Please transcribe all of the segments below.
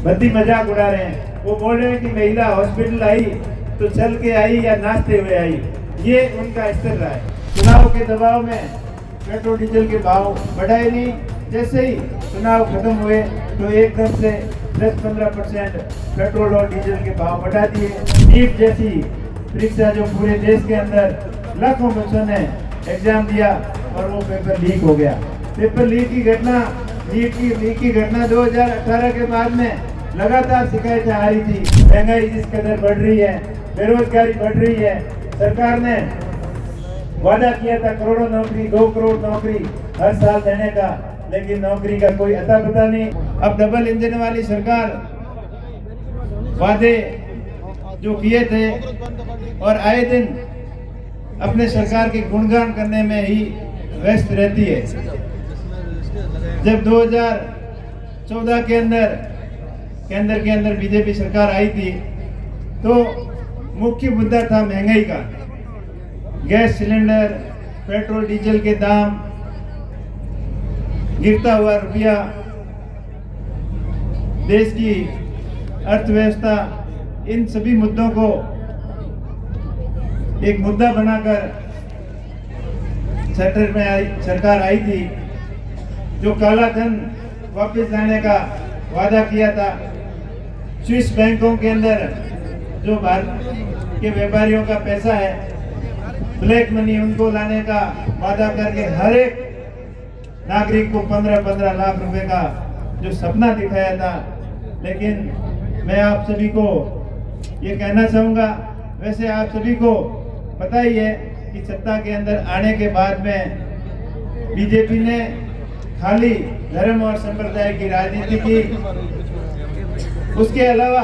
बद्दी मजाक उड़ा रहे हैं। वो बोल रहे हैं कि महिला हॉस्पिटल आई तो चल के आई या नाचते हुए आई, ये उनका स्तर रहा है। चुनाव के दबाव में पेट्रोल डीजल के भाव बढ़ाए नहीं, जैसे ही चुनाव खत्म हुए तो एकदम से 10-15% पेट्रोल और डीजल के भाव बढ़ा दिए। नीट जैसी परीक्षा जो पूरे देश के अंदर लाखों बच्चों ने एग्जाम दिया और वो पेपर लीक हो गया। पेपर लीक की घटना, नीट की लीक की घटना 2018 के बाद में लगातार शिकायतें आ रही थी। महंगाई जिस कदर बढ़ रही है, बेरोजगारी बढ़ रही है, सरकार ने वादा किया था करोड़ों नौकरी, 2 करोड़ नौकरी हर साल देने का, लेकिन नौकरी का कोई अता पता नहीं। अब डबल इंजन वाली सरकार वादे जो किए थे और आए दिन अपने सरकार के गुणगान करने में ही व्यस्त रहती है। जब 2014 के अंदर केंद्र के अंदर बीजेपी सरकार आई थी तो मुख्य मुद्दा था महंगाई का। गैस सिलेंडर, पेट्रोल डीजल के दाम, गिरता हुआ रुपया, देश की अर्थव्यवस्था, इन सभी मुद्दों को एक मुद्दा बनाकर सरकार आई थी। जो काला धन वापस लाने का वादा किया था, स्विस बैंकों के अंदर जो भारत के व्यापारियों का पैसा है, ब्लैक मनी, उनको लाने का वादा करके हर एक नागरिक को 15-15 लाख रुपए का जो सपना दिखाया था। लेकिन मैं आप सभी को ये कहना चाहूँगा, वैसे आप सभी को पता ही है कि सत्ता के अंदर आने के बाद में बीजेपी ने खाली धर्म और संप्रदाय की राजनीति की, उसके अलावा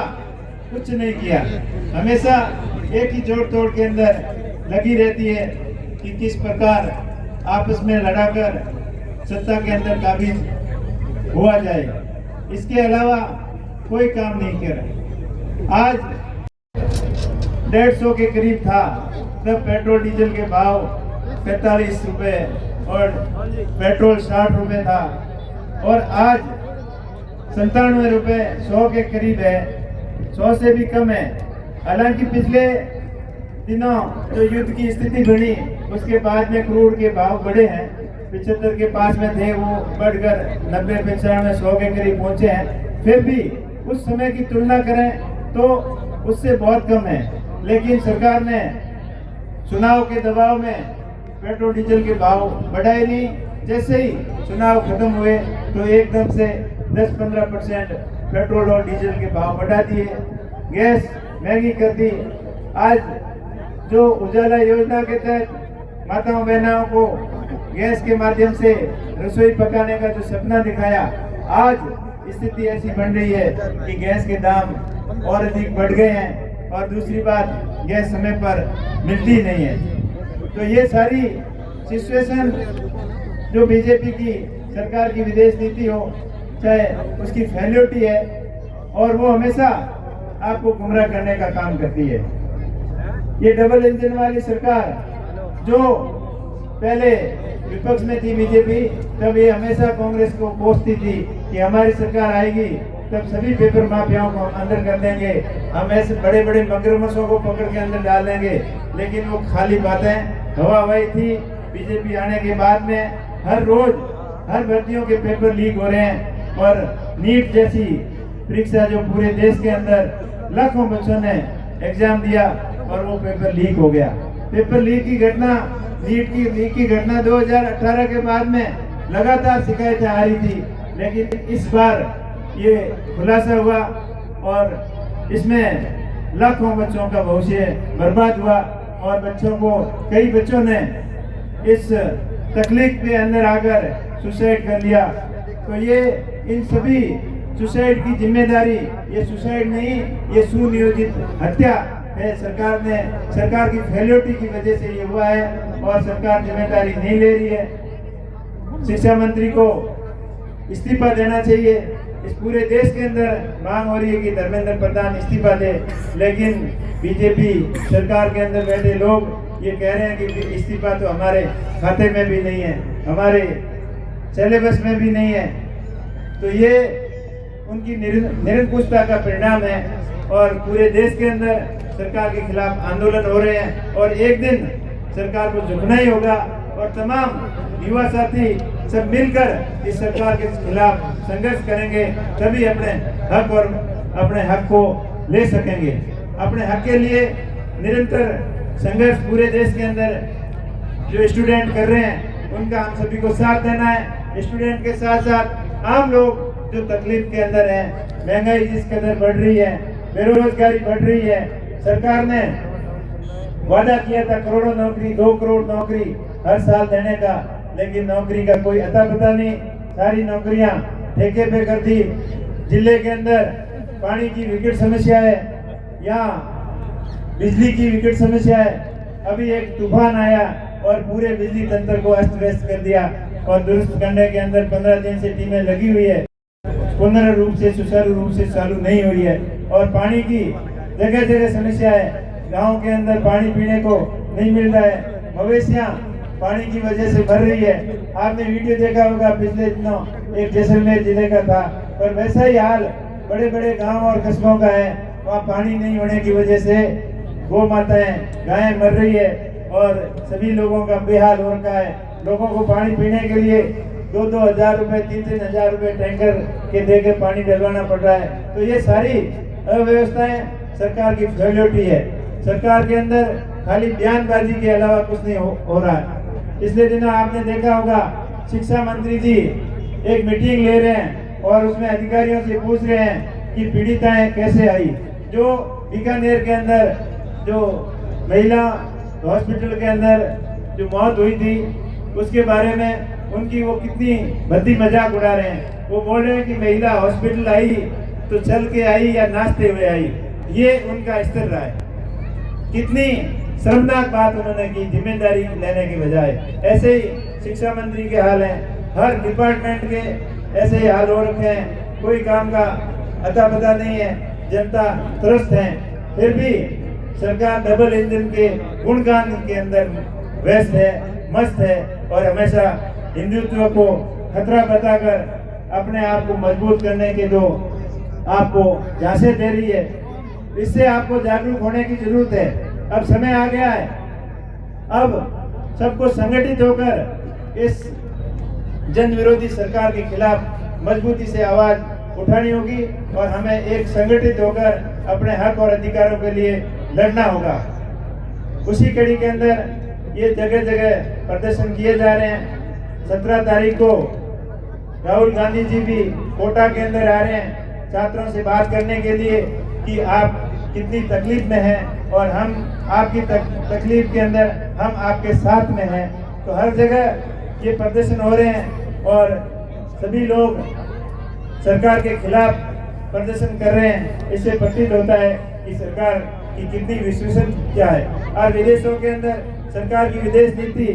कुछ नहीं किया। हमेशा एक ही जोड़ तोड़ के अंदर लगी रहती है कि किस प्रकार आपस में लड़ाकर सत्ता के अंदर काबिज हुआ जाए, इसके अलावा कोई काम नहीं किया। आज 150 के करीब था तब पेट्रोल डीजल के भाव 45 रुपए और पेट्रोल 60 रुपए था, और आज 97 रुपए 100 के करीब है, 100 से भी कम है। हालांकि पिछले दिनों जो युद्ध की स्थिति बनी उसके बाद में क्रूड के भाव बढ़े हैं, 75 के पास में थे, वो बढ़कर 90, 95, 100 के करीब पहुंचे हैं। फिर भी उस समय की तुलना करें तो उससे बहुत कम है। लेकिन सरकार ने चुनाव के दबाव में पेट्रोल डीजल के भाव बढ़ाए नहीं, जैसे ही चुनाव खत्म हुए तो एकदम से 10-15% पेट्रोल और डीजल के भाव बढ़ा दिए, गैस महंगी कर दी। आज जो उजाला योजना के तहत माताओं बहनों को गैस के माध्यम से रसोई पकाने का जो सपना दिखाया, आज स्थिति ऐसी बन रही है कि गैस के दाम और अधिक बढ़ गए हैं, और दूसरी बात गैस समय पर मिलती नहीं है। तो ये सारी सिचुएशन जो बीजेपी की सरकार की विदेश नीति हो चाहे उसकी फेल्योरिटी है, और वो हमेशा आपको गुमराह करने का काम करती है। ये डबल इंजन वाली सरकार जो पहले विपक्ष में थी बीजेपी, तब ये हमेशा कांग्रेस को कोसती थी कि हमारी सरकार आएगी तब सभी पेपर माफियाओं को अंदर कर देंगे, हम ऐसे बड़े बड़े मगरमच्छों को पकड़ के अंदर डाल देंगे। लेकिन वो खाली बातें, हवा हवाई थी। बीजेपी आने के बाद में हर रोज हर भर्तियों के पेपर लीक हो रहे हैं, और नीट जैसी परीक्षा जो पूरे देश के अंदर लाखों बच्चों ने एग्जाम दिया और वो पेपर लीक हो गया। पेपर लीक की घटना, नीट की लीक की घटना 2018 के बाद में लगातार शिकायतें आ रही थी, लेकिन इस बार ये खुलासा हुआ और इसमें लाखों बच्चों का भविष्य बर्बाद हुआ, और बच्चों को, कई बच्चों ने इस तकलीफ के अंदर आकर सुसाइड कर लिया। तो ये इन सभी सुसाइड की जिम्मेदारी, ये सुसाइड नहीं, ये सुनियोजित हत्या है। सरकार की फेल्योरिटी की वजह से ये हुआ है, और सरकार जिम्मेदारी नहीं ले रही है। शिक्षा मंत्री को इस्तीफा देना चाहिए। इस पूरे देश के अंदर मांग हो रही है कि धर्मेंद्र प्रधान इस्तीफा दे, लेकिन बीजेपी सरकार के अंदर बैठे लोग ये कह रहे हैं कि इस्तीफा तो हमारे खाते में भी नहीं है, हमारे सिलेबस में भी नहीं है। तो ये उनकी निरंकुशता का परिणाम है और पूरे देश के अंदर सरकार के खिलाफ आंदोलन हो रहे हैं और एक दिन सरकार को झुकना ही होगा और तमाम युवा साथी सब मिलकर इस सरकार के खिलाफ संघर्ष करेंगे, तभी अपने हक और अपने हक को ले सकेंगे। अपने हक के लिए निरंतर संघर्ष पूरे देश के अंदर जो स्टूडेंट कर रहे हैं उनका हम सभी को साथ देना है। स्टूडेंट के साथ साथ आम लोग जो तकलीफ के अंदर हैं, महंगाई जिस कदर बढ़ रही है, बेरोजगारी बढ़ रही है, सरकार ने वादा किया था करोड़ों नौकरी, 2 करोड़ नौकरी हर साल देने का, लेकिन नौकरी का कोई अता पता नहीं। सारी नौकरियां ठेके पे कर दी। जिले के अंदर पानी की विकट समस्या है, यहाँ बिजली की विकट समस्या है। अभी एक तूफान आया और पूरे बिजली तंत्र को अस्त व्यस्त कर दिया और दुरुस्त करने के अंदर 15 दिन से टीमें लगी हुई है, पूर्ण रूप से सुचारू रूप से चालू नहीं हुई है। और पानी की जगह जगह समस्या है, गांव के अंदर पानी पीने को नहीं मिल रहा है, मवेशियां पानी की वजह से मर रही है। आपने वीडियो देखा होगा पिछले दिनों एक जैसलमेर जिले का था, पर वैसा ही हाल बड़े बड़े गांव और कस्बों का है। वहाँ पानी नहीं होने की वजह से गौ माताएं, गायें मर रही है और सभी लोगों का बेहाल हो रखा है। लोगों को पानी पीने के लिए 2-2 हजार रुपए, 3-3 हजार रुपए टैंकर के दे के पानी डलवाना पड़ रहा है। तो ये सारी अव्यवस्थाएं सरकार की फेलियोरिटी है। सरकार के अंदर खाली बयानबाजी के अलावा कुछ नहीं हो रहा है। पिछले दिनों आपने देखा होगा शिक्षा मंत्री जी एक मीटिंग ले रहे हैं और उसमें अधिकारियों से पूछ रहे हैं कि पीड़िताएं कैसे आई। जो बीकानेर के अंदर जो महिला हॉस्पिटल के अंदर जो मौत हुई थी उसके बारे में उनकी वो कितनी भद्दी मजाक उड़ा रहे हैं। वो बोल रहे हैं कि महिला हॉस्पिटल आई तो चल के आई या नाचते हुए आई। ये उनका स्तर रहा है। कितनी शर्मनाक बात उन्होंने की जिम्मेदारी लेने के बजाय। ऐसे ही शिक्षा मंत्री के हाल हैं, हर डिपार्टमेंट के ऐसे ही हाल हो रखे हैं। कोई काम का अता पता नहीं है, जनता त्रस्त है, फिर भी सरकार डबल इंजन के गुणगान के अंदर व्यस्त है, मस्त है और हमेशा हिंदुत्व को खतरा बताकर अपने आप को मजबूत करने के जो आपको झांसे दे रही है, इससे आपको जागरूक होने की जरूरत है। अब समय आ गया है, अब सबको संगठित होकर इस जन विरोधी सरकार के खिलाफ मजबूती से आवाज उठानी होगी और हमें एक संगठित होकर अपने हक और अधिकारों के लिए लड़ना होगा। उसी कड़ी के अंदर ये जगह जगह प्रदर्शन किए जा रहे हैं। 17 तारीख को राहुल गांधी जी भी कोटा के अंदर आ रहे हैं छात्रों से बात करने के लिए कि आप कितनी तकलीफ में हैं और हम आपकी तकलीफ के अंदर हम आपके साथ में हैं। तो हर जगह ये प्रदर्शन हो रहे हैं और सभी लोग सरकार के खिलाफ प्रदर्शन कर रहे हैं। इससे प्रतीत होता है कि सरकार की कितनी विश्वसनीयता है। आज विदेशों के अंदर सरकार की विदेश नीति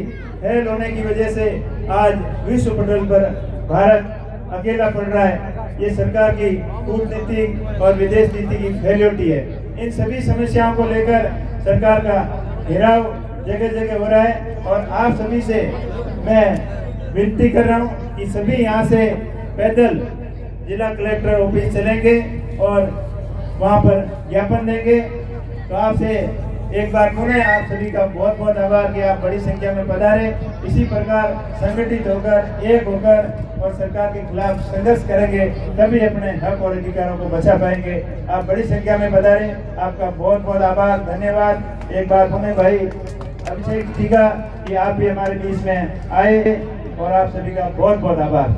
फेल होने की वजह से आज विश्व पटल पर भारत अकेला पड़ रहा है। ये सरकार की कूटनीति और विदेश नीति की फेलियोरिटी है। इन सभी समस्याओं को लेकर सरकार का घेराव जगह जगह हो रहा है और आप सभी से मैं विनती कर रहा हूँ कि सभी यहाँ से पैदल जिला कलेक्टर ऑफिस चलेंगे और वहाँ पर ज्ञापन देंगे। तो आपसे एक बार पुनः आप सभी का बहुत बहुत आभार कि आप बड़ी संख्या में पधारे। इसी प्रकार संगठित होकर, एक होकर और सरकार के खिलाफ संघर्ष करेंगे, तभी अपने हक और अधिकारों को बचा पाएंगे। आप बड़ी संख्या में पधारे, आपका बहुत बहुत आभार, धन्यवाद। एक बार पुनः भाई अभिषेक जी का कि आप भी हमारे बीच में आए और आप सभी का बहुत बहुत आभार।